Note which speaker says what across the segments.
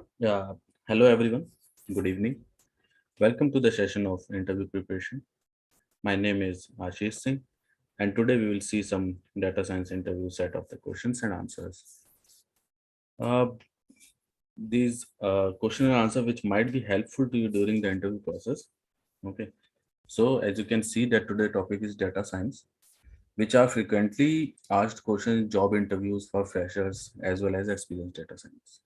Speaker 1: Yeah, hello everyone. Good evening. Welcome to the session of interview preparation. My name is Ashish Singh, and today we will see some data science interview set of the questions and answers. Uh, these question and answer which might be helpful to you during the interview process. Okay, so as you can see that today topic is data science, which are frequently asked questions in job interviews for freshers as well as experienced data science.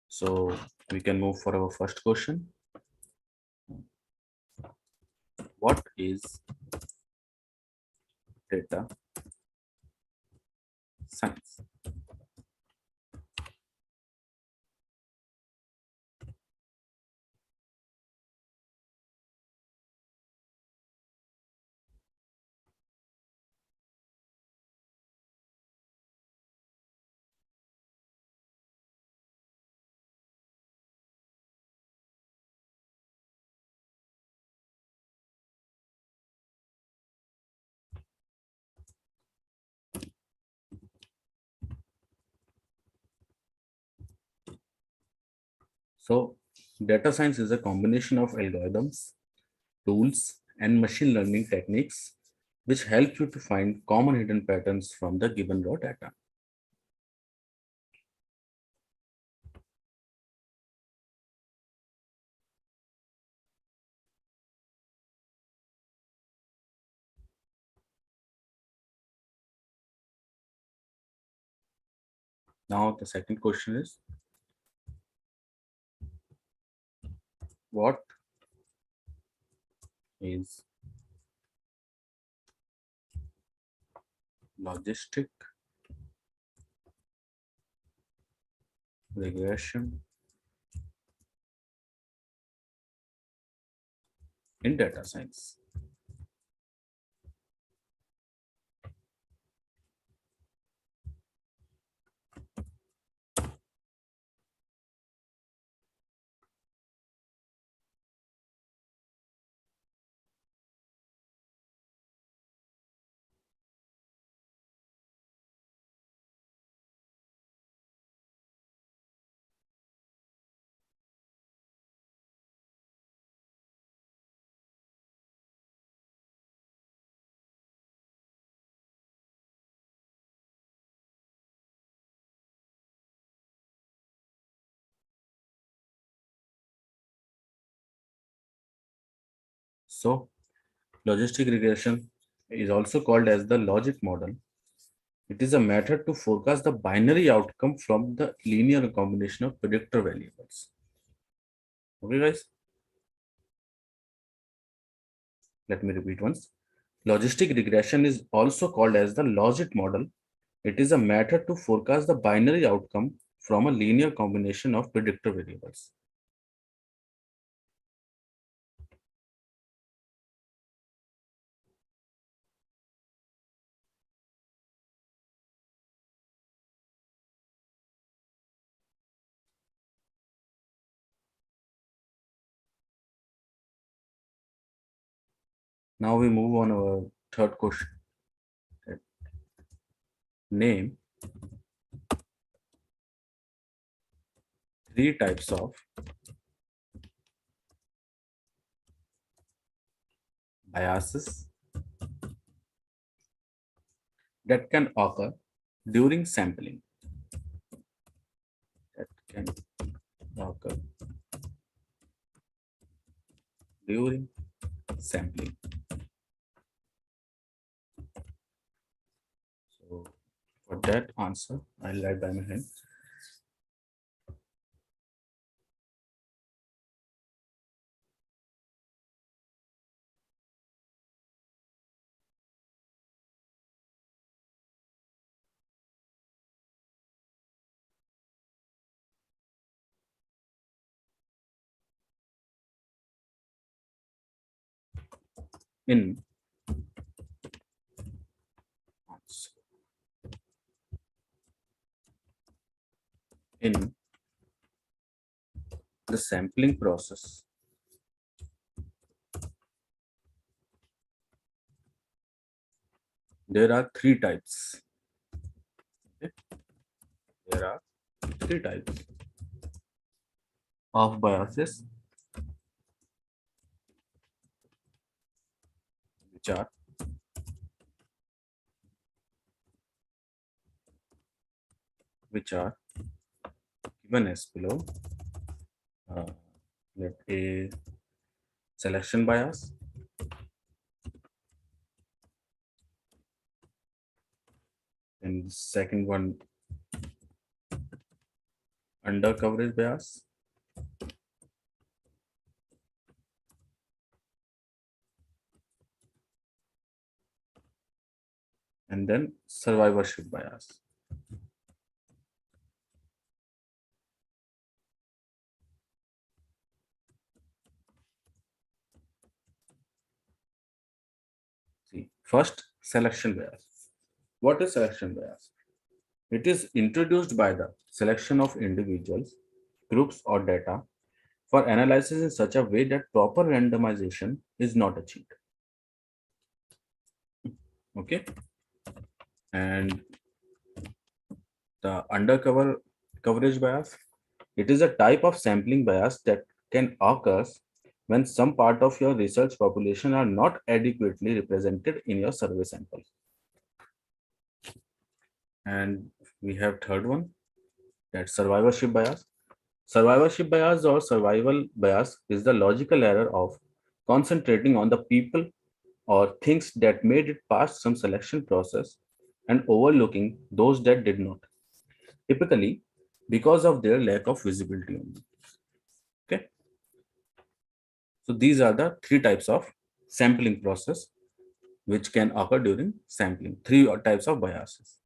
Speaker 1: So we can move for our first question. What is data science? So, data science is a combination of algorithms, tools, and machine learning techniques which help you to find common hidden patterns from the given raw data. Now, the second question is, what is logistic regression in data science? So, logistic regression is also called as the logic model. It is a method to forecast the binary outcome from the linear combination of predictor variables. Okay, guys, let me repeat once. Logistic regression is also called as the logic model. It is a method to forecast the binary outcome from a linear combination of predictor variables. Now we move on our third question. Name three types of biases that can occur during sampling. That can occur during sampling. So for that answer, I'll write by my hand. In in the sampling process, there are three types. Okay? There are three types. of biases which are given as below. Uh, let A selection bias, and second one under coverage bias, and then survivorship bias. See, first selection bias. What is selection bias? It is introduced by the selection of individuals, groups, or data for analysis in such a way that proper randomization is not achieved. Okay, and the undercover coverage bias. It is a type of sampling bias that can occur when some part of your research population are not adequately represented in your survey sample. And we have third one, that's survivorship bias. Survivorship bias or survival bias is the logical error of concentrating on the people or things that made it past some selection process and overlooking those that did not, typically because of their lack of visibility on them. Okay, so these are the three types of sampling process which can occur during sampling. Three types of biases.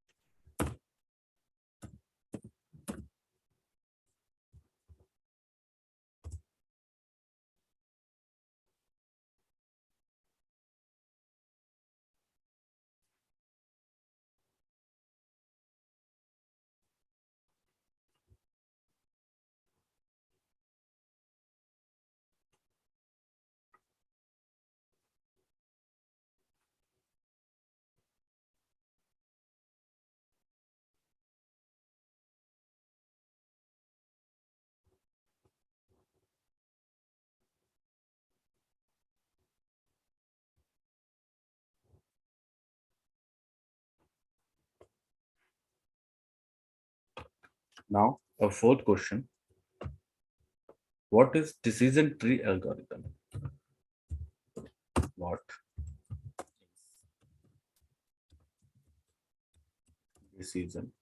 Speaker 1: Now, a fourth question. What is decision tree algorithm? What decision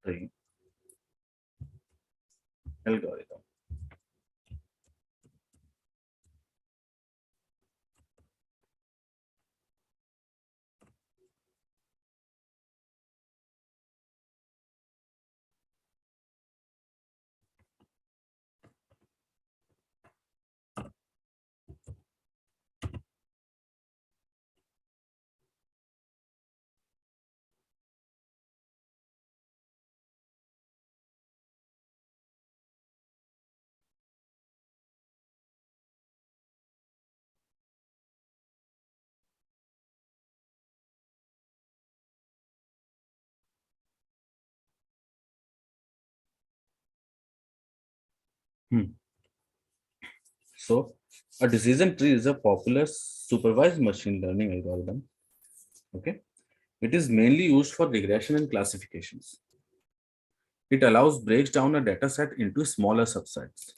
Speaker 1: tree algorithm? Hmm. So, a decision tree is a popular supervised machine learning algorithm. Okay, it is mainly used for regression and classifications. It allows breaks down a data set into smaller subsets.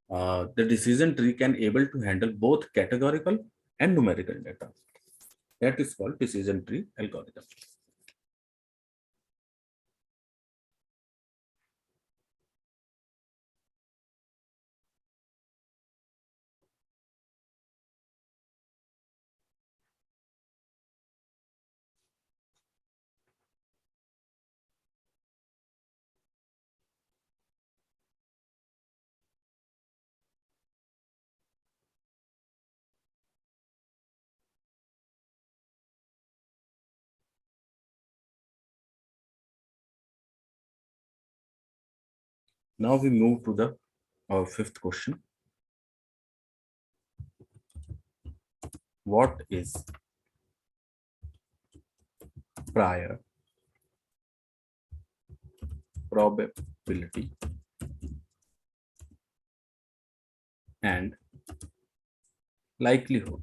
Speaker 1: The decision tree can able to handle both categorical and numerical data. That is called decision tree algorithm. Now we move to the fifth question. What is prior probability and likelihood.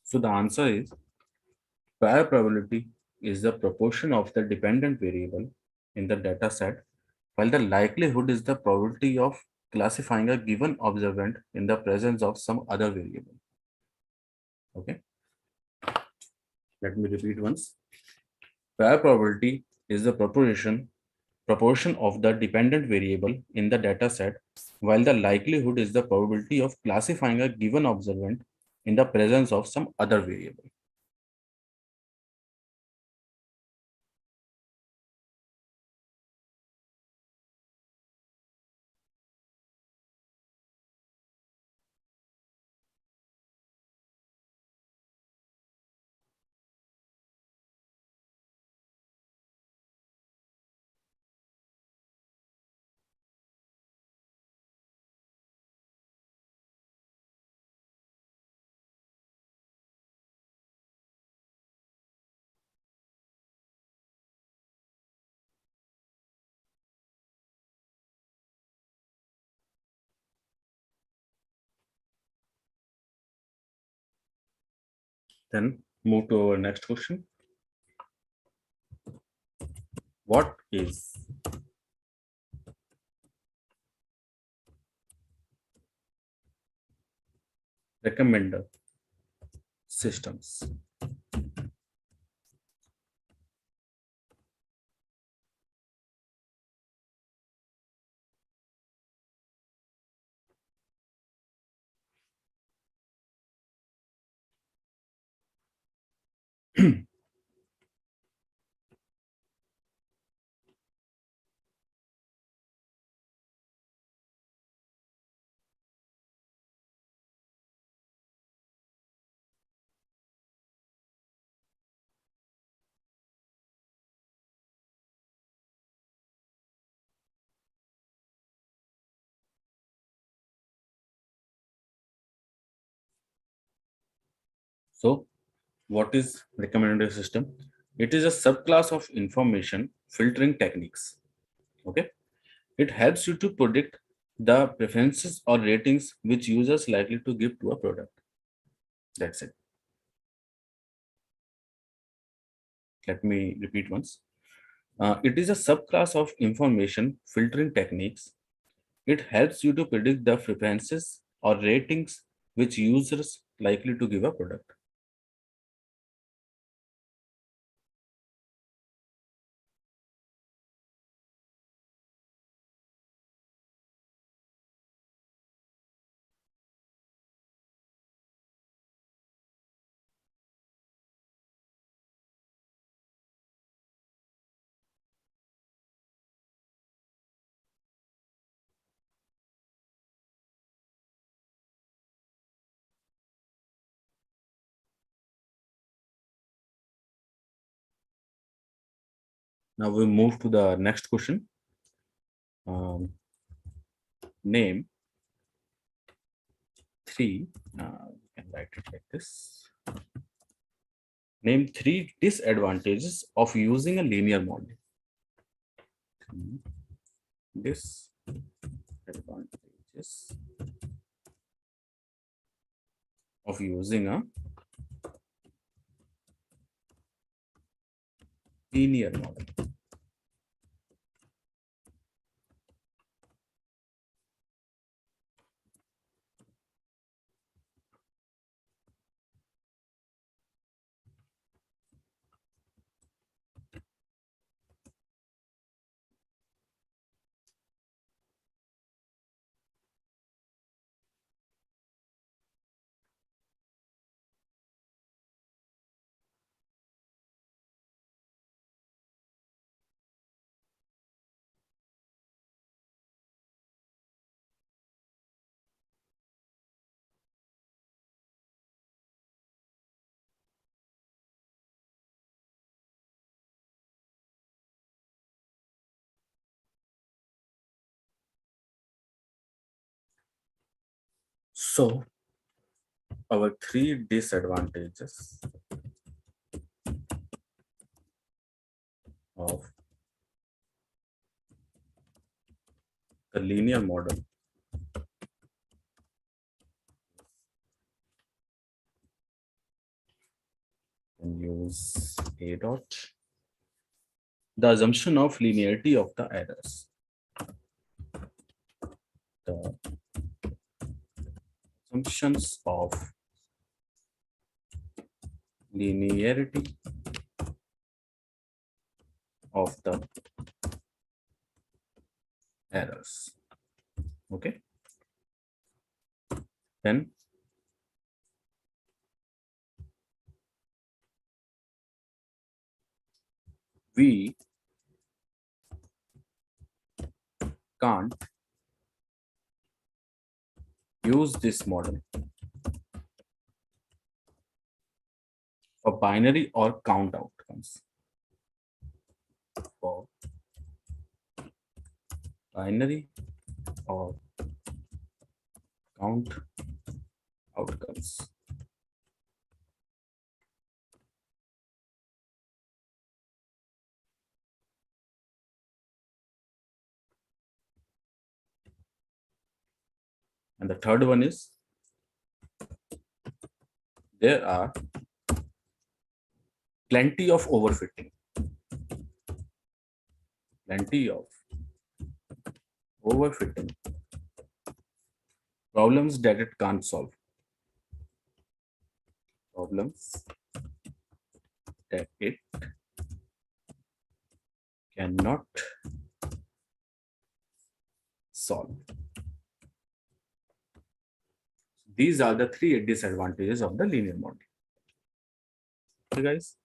Speaker 1: So the answer is prior probability is the proportion of the dependent variable in the data set, while the likelihood is the probability of classifying a given observant in the presence of some other variable. Okay, let me repeat once. Prior probability is the proportion of the dependent variable in the data set, while the likelihood is the probability of classifying a given observant in the presence of some other variable. Then move to our next question. What is recommender systems? So, what is recommender system? It is a subclass of information filtering techniques. Okay, it helps you to predict the preferences or ratings which users likely to give to a product. That's it. Let me repeat once. It is a subclass of information filtering techniques. It helps you to predict the preferences or ratings which users likely to give a product. Now we move to the next question. Um, Name three. We can write it like this. Name three disadvantages of using a linear model. Disadvantages of using a linear model. So our three disadvantages of the linear model and use A dot. The assumption of linearity of the errors. The assumptions of linearity of the errors. Okay. Then we can't use this model for binary or count outcomes. For binary or count outcomes. And the third one is there are plenty of overfitting. Plenty of overfitting problems that it can't solve. Problems that it cannot solve. These are the three disadvantages of the linear model. Okay, guys.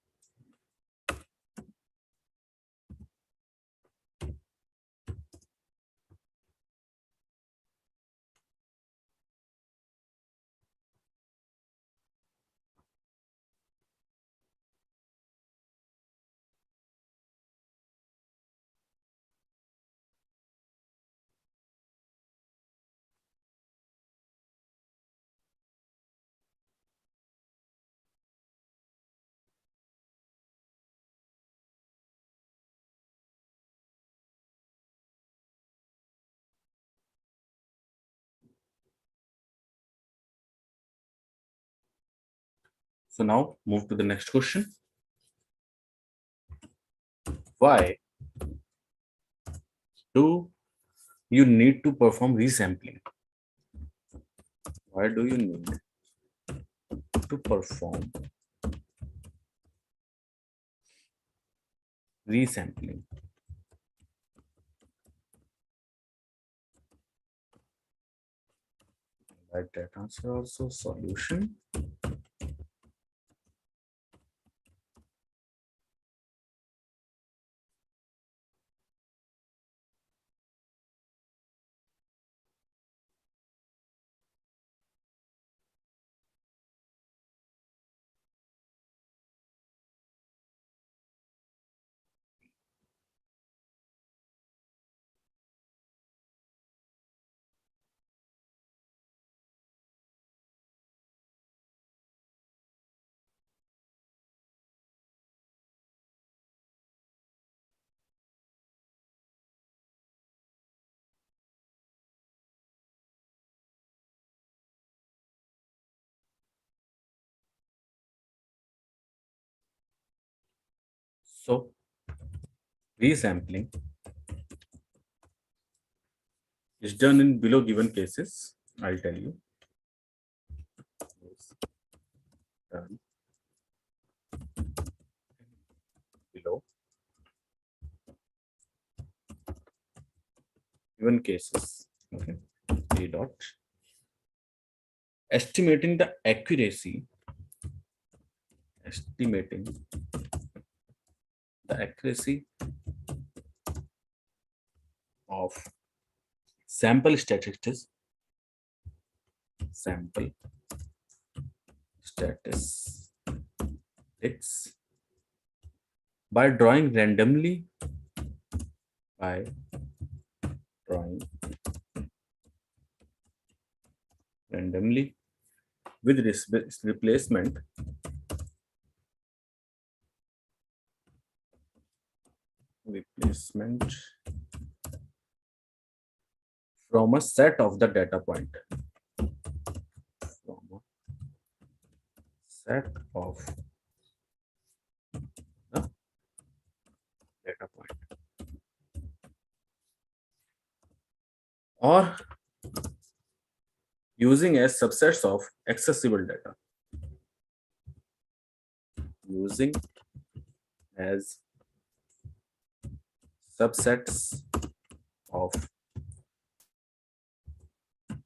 Speaker 1: So now move to the next question. Why do you need to perform resampling? Why do you need to perform resampling? Write that answer also. Solution. So resampling is done in below given cases. I'll tell you. Is done below given cases. Okay. A dot. Estimating the accuracy. Estimating the accuracy of sample statistics. Sample statistics by drawing randomly by drawing randomly with replacement from a set of the data point, from a set of the data point, or using as subsets of accessible data, using as subsets of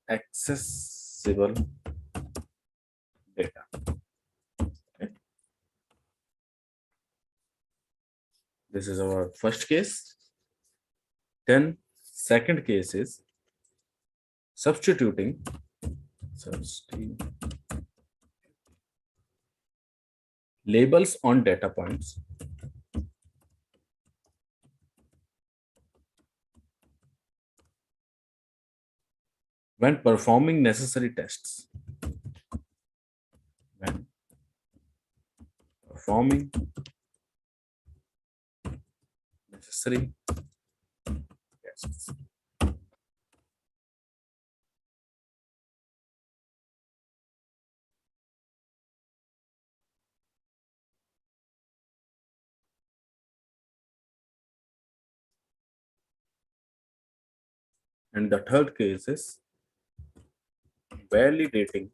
Speaker 1: accessible data. Okay. This is our first case. Then second case is substituting labels on data points when performing necessary tests. When performing necessary tests. And the third case is validating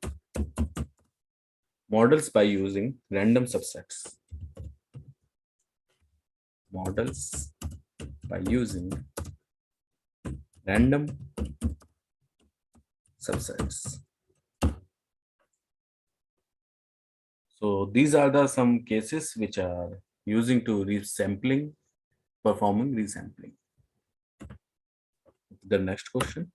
Speaker 1: models by using random subsets. Models by using random subsets. So these are the some cases which are using to resampling, performing resampling. The next question.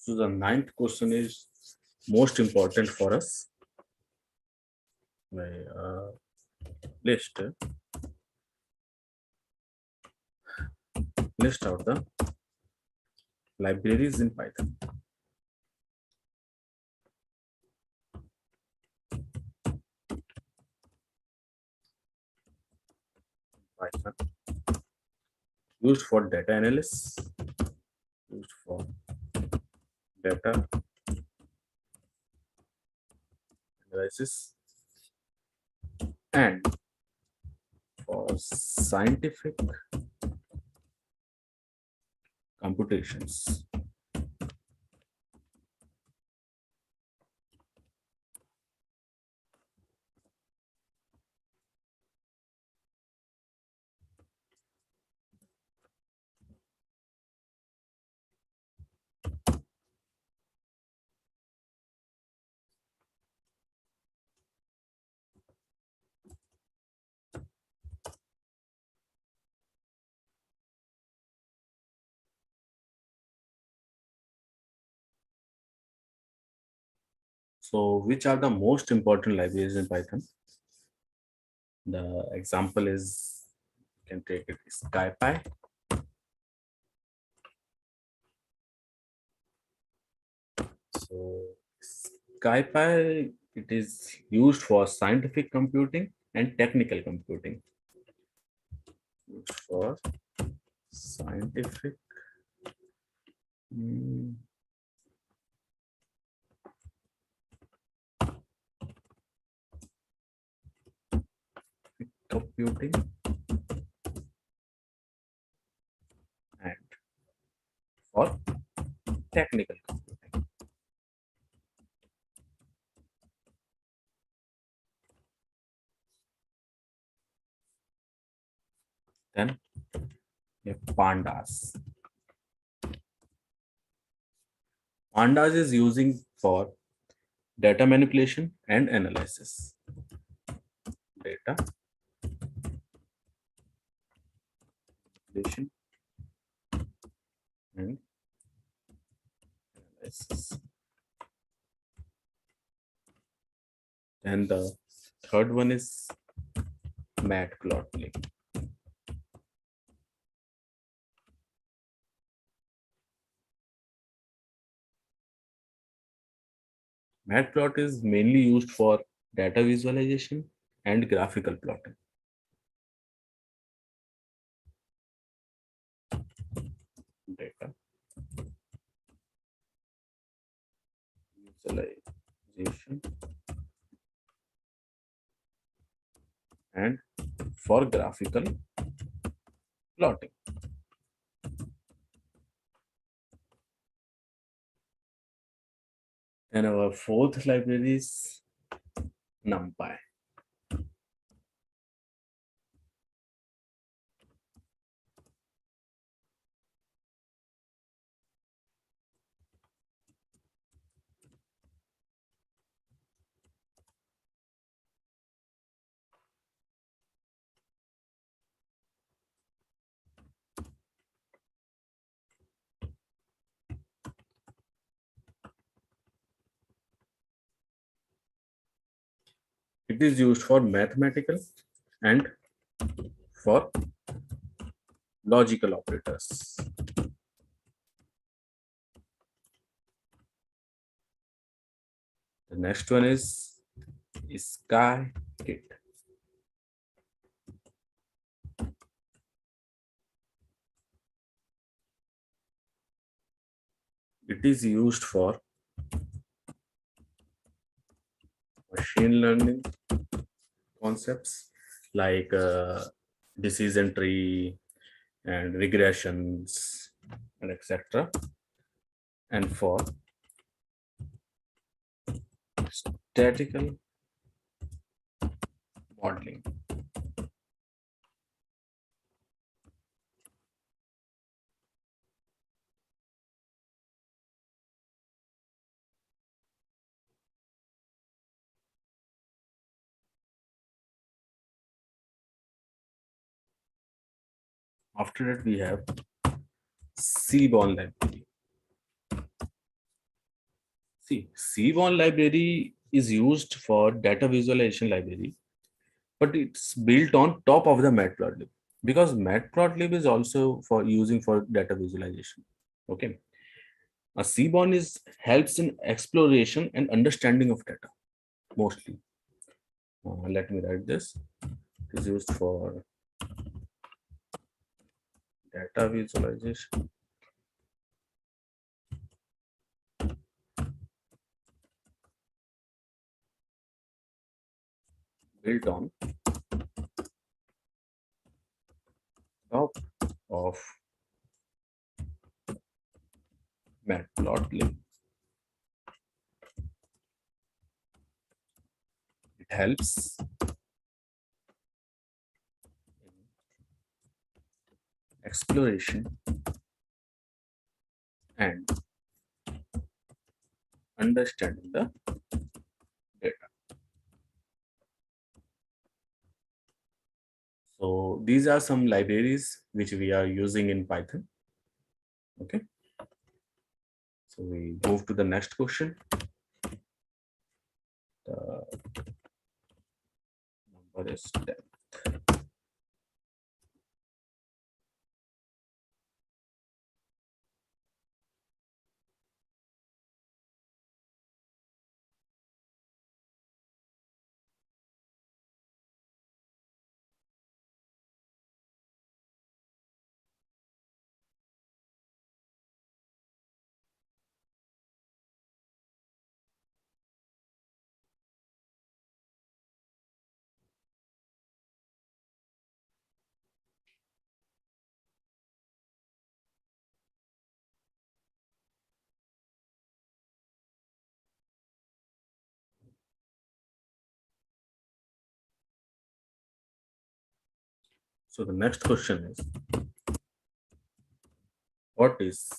Speaker 1: So the ninth question is most important for us. List out the libraries in Python. Python used for data analysis, used for data analysis, and for scientific computations. So which are the most important libraries in Python? The example is, you can take it SciPy. So SciPy, it is used for scientific computing and technical computing. Used for scientific computing and for technical computing. Then we have pandas. Pandas is using for data manipulation and analysis. Data manipulation and analysis. And the third one is matplotlib. Matplot is mainly used for data visualization and graphical plotting. Data visualization and for graphical plotting. And our fourth library is NumPy. It is used for mathematical and for logical operators. The next one is SkyKit. It is used for machine learning concepts like decision tree and regressions and etc. And for statistical modeling. After that, we have Seaborn library. See, Seaborn library is used for data visualization library, but it's built on top of the Matplotlib because Matplotlib is also for using for data visualization. Okay, a Seaborn is helps in exploration and understanding of data mostly. Let me write this. It is used for data visualization built on top of Matplotlib. It helps in exploration and understanding the data. So these are some libraries which we are using in Python. Okay. So we move to the next question. The number is 10. So the next question is, what is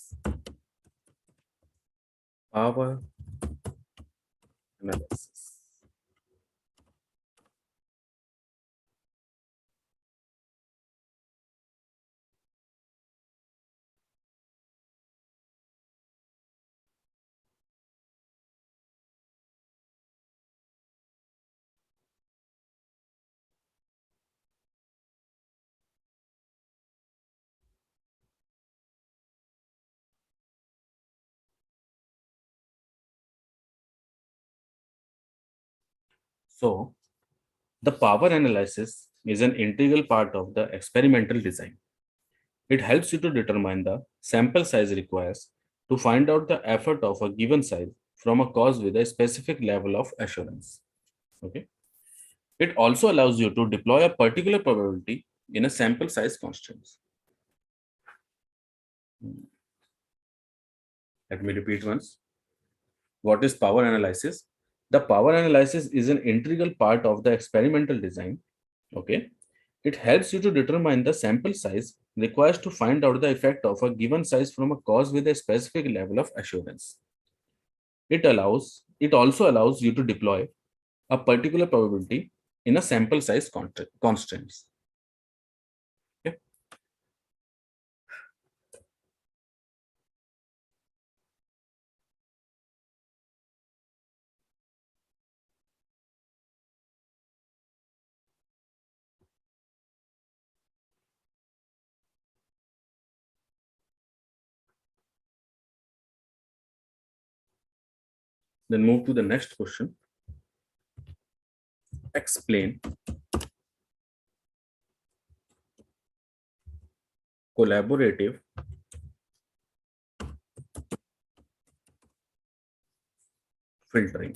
Speaker 1: power analysis? So the power analysis is an integral part of the experimental design. It helps you to determine the sample size requires to find out the effort of a given size from a cause with a specific level of assurance. Okay. It also allows you to deploy a particular probability in a sample size constraints. Let me repeat once. What is power analysis? The power analysis is an integral part of the experimental design. Okay. It helps you to determine the sample size required to find out the effect of a given size from a cause with a specific level of assurance. It also allows you to deploy a particular probability in a sample size constraints. Okay. Then move to the next question. Explain collaborative filtering.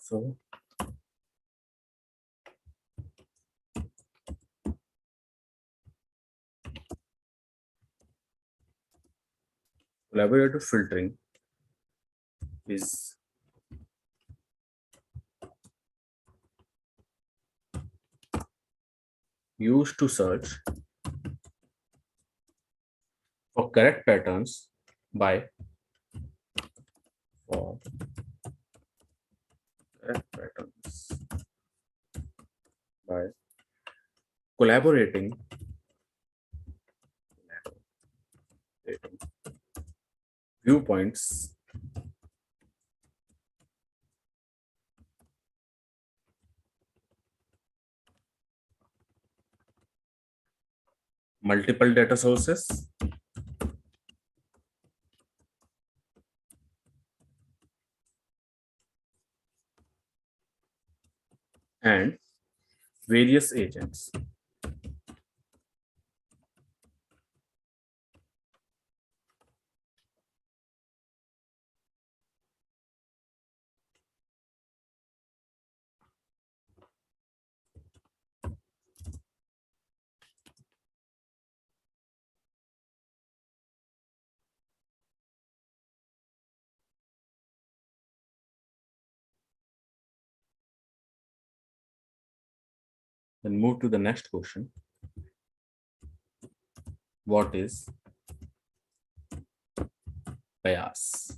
Speaker 1: So collaborative filtering is used to search for correct patterns by for correct patterns by collaborating viewpoints multiple data sources and various agents. Then move to the next question. What is bias?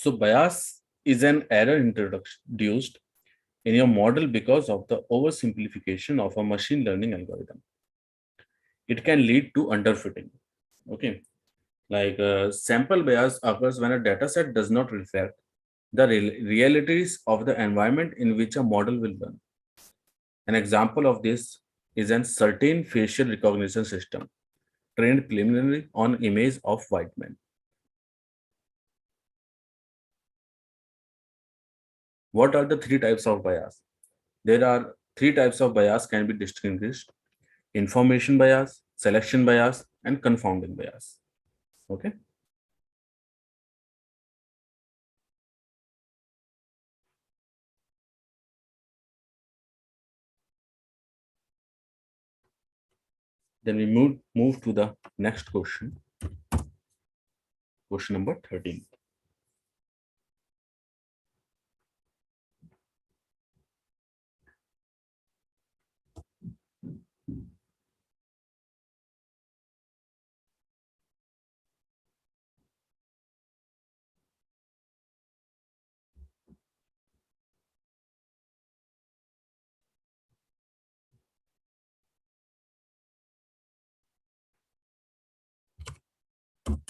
Speaker 1: So bias is an error introduced in your model because of the oversimplification of a machine learning algorithm. It can lead to underfitting. Okay, like sample bias occurs when a dataset does not reflect the realities of the environment in which a model will run. An example of this is a certain facial recognition system trained preliminarily on image of white men. What are the three types of bias? There are three types of bias can be distinguished: information bias, selection bias, and confounding bias. Okay. Then we move to the next question, question number 13.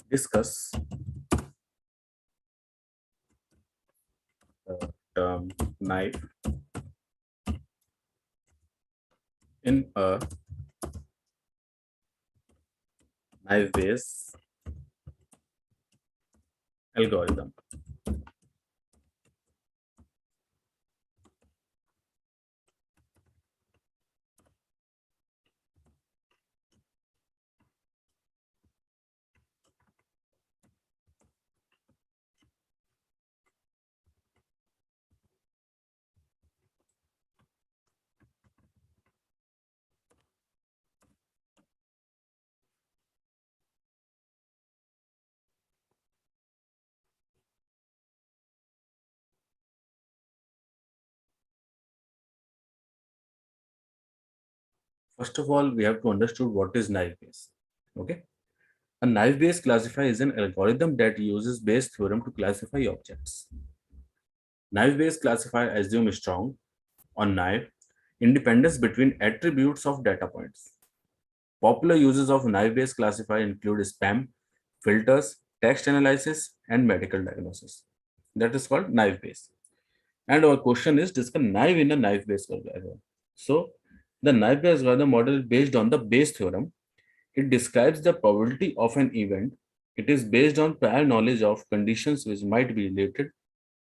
Speaker 1: Discuss the term knife in a knife based algorithm. First of all, we have to understand what is knife based. Okay. A knife based classifier is an algorithm that uses Bayes' theorem to classify objects. Knife based classifier assume strong on knife independence between attributes of data points. Popular uses of knife based classifier include spam, filters, text analysis, and medical diagnosis. That is called knife based. And our question is discuss knife in a knife based algorithm. So, the knife based algorithm model is based on the Bayes theorem. It describes the probability of an event. It is based on prior knowledge of conditions which might be related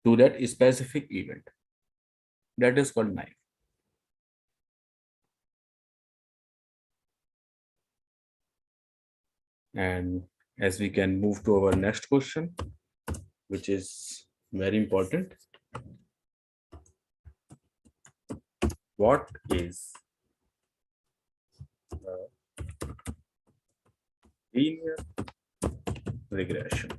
Speaker 1: to that specific event. That is called knife. And as we can move to our next question, which is very important. What is linear regression?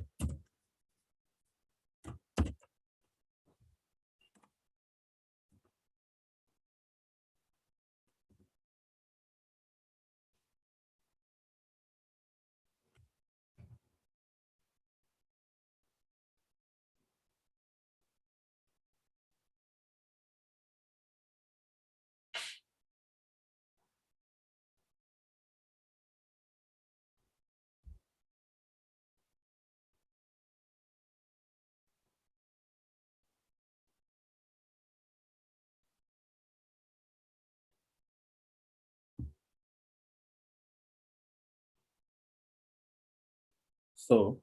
Speaker 1: So,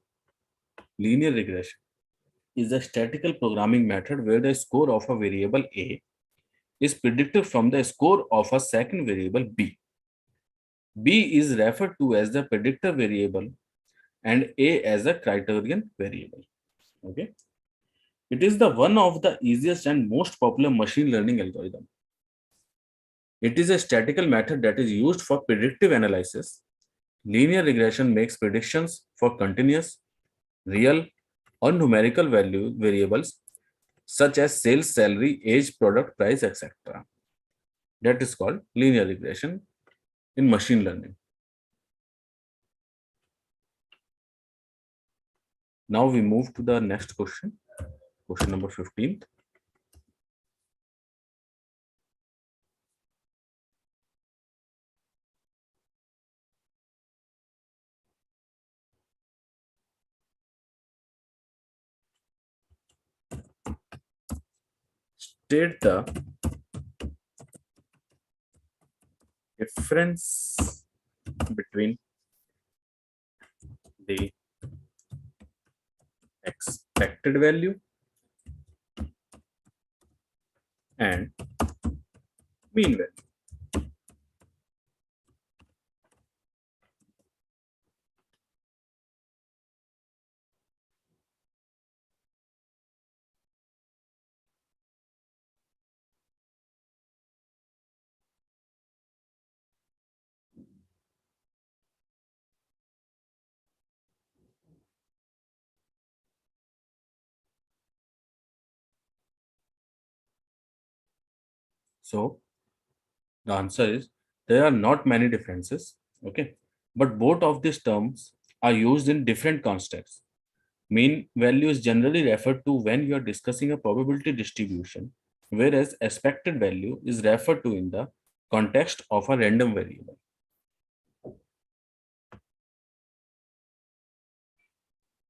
Speaker 1: linear regression is a statistical programming method where the score of a variable A is predicted from the score of a second variable B. B is referred to as the predictor variable and A as a criterion variable. Okay. It is the one of the easiest and most popular machine learning algorithm. It is a statistical method that is used for predictive analysis. Linear regression makes predictions for continuous, real, or numerical value variables such as sales, salary, age, product price, etc. That is called linear regression in machine learning. Now we move to the next question. question number 15. State the difference between the expected value and mean value. So the answer is there are not many differences, okay? But both of these terms are used in different contexts. Mean value is generally referred to when you are discussing a probability distribution, whereas expected value is referred to in the context of a random variable.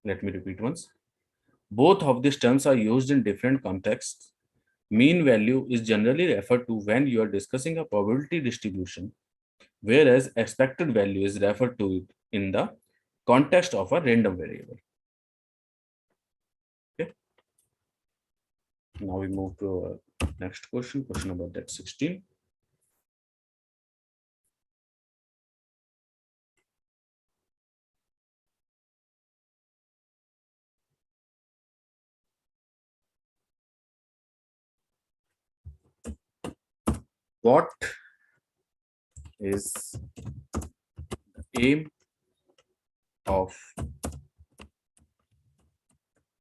Speaker 1: Let me repeat once. Both of these terms are used in different contexts. Mean value is generally referred to when you are discussing a probability distribution, whereas expected value is referred to it in the context of a random variable. Okay. Now we move to our next question, question number 16. What is the aim of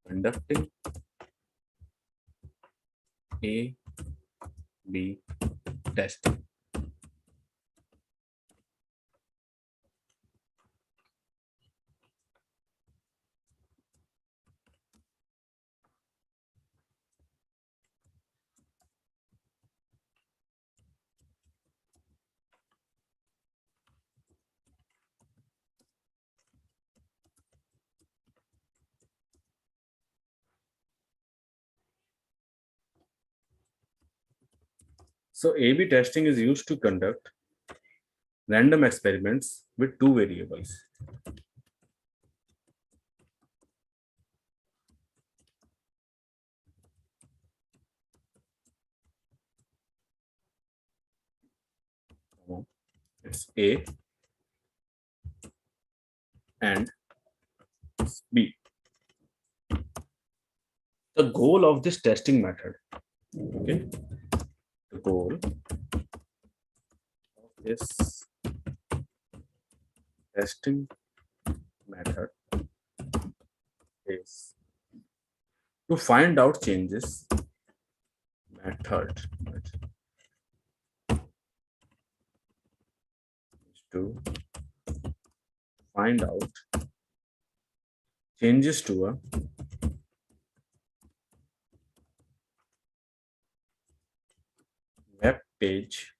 Speaker 1: conducting A/B testing? So A/B testing is used to conduct random experiments with two variables. It's A and B. The goal of this testing method, okay, the goal of this testing method is to find out changes to find out changes to a web page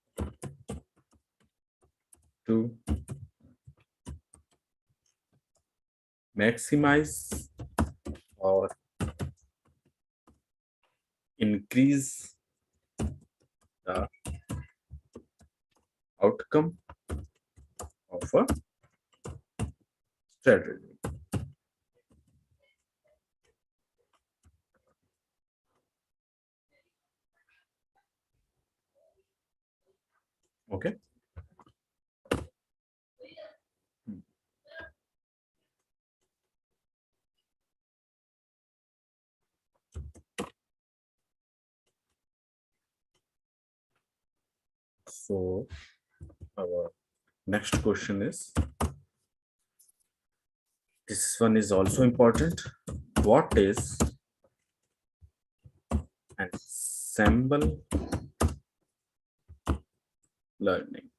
Speaker 1: to maximize or increase the outcome of a strategy. Okay. So our next question is, this one is also important. What is ensemble learning?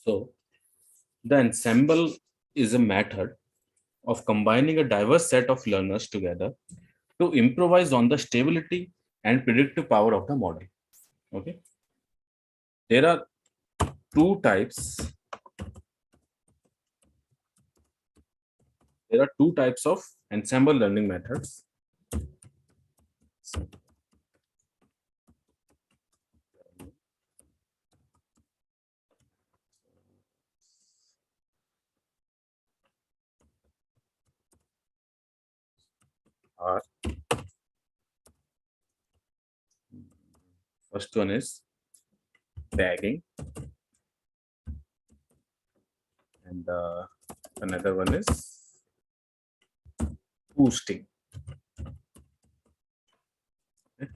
Speaker 1: So the ensemble is a method of combining a diverse set of learners together to improvise on the stability and predictive power of the model. Okay. There are two types. There are two types of ensemble learning methods. Are First one is tagging, and another one is boosting. Okay.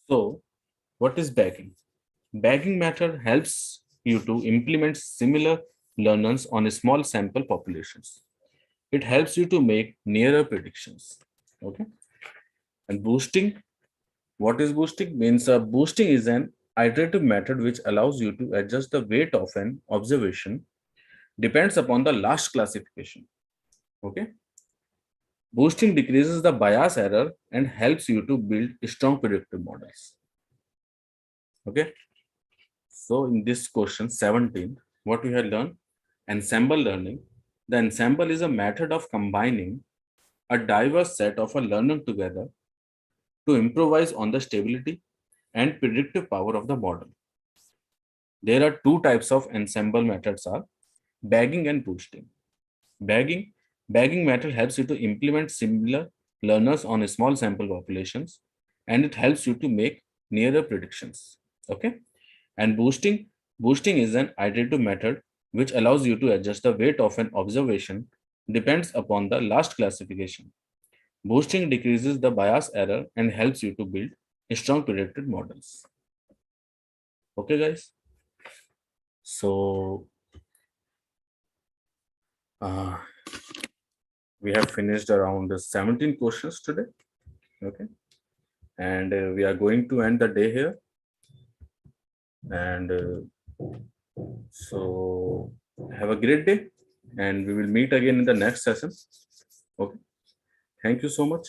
Speaker 1: So, what is bagging? Bagging method helps you to implement similar learners on small sample populations. It helps you to make nearer predictions. Okay. And boosting, what is boosting? Means boosting is an iterative method which allows you to adjust the weight of an observation depends upon the last classification. Okay. Boosting decreases the bias error and helps you to build strong predictive models. Okay. So in this question 17, what we have learned? Ensemble learning. The ensemble is a method of combining a diverse set of a learner together to improvise on the stability and predictive power of the model. There are two types of ensemble methods are bagging and boosting. Bagging, bagging method helps you to implement similar learners on small sample populations, and it helps you to make nearer predictions. Okay. And boosting is an iterative method which allows you to adjust the weight of an observation depends upon the last classification. Boosting decreases the bias error and helps you to build strong predicted models. Okay, guys. So uh, we have finished around 17 questions today. Okay, and we are going to end the day here. And so have a great day, and we will meet again in the next session. Okay, thank you so much.